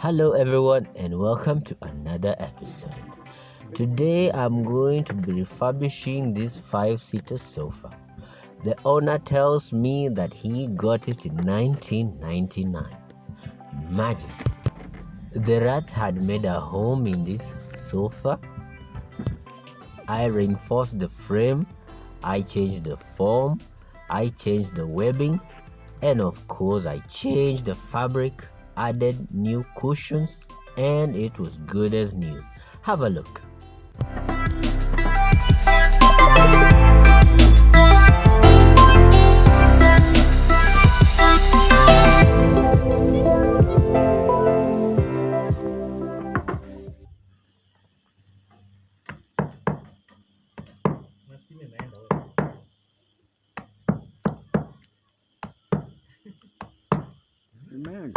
Hello, everyone, and welcome to another episode. Today, I'm going to be refurbishing this 5-seater sofa. The owner tells me that he got it in 1999. Imagine, the rats had made a home in this sofa. I reinforced the frame, I changed the foam, I changed the webbing, and of course I changed the fabric, added new cushions, and it was good as new. Have a look. Man.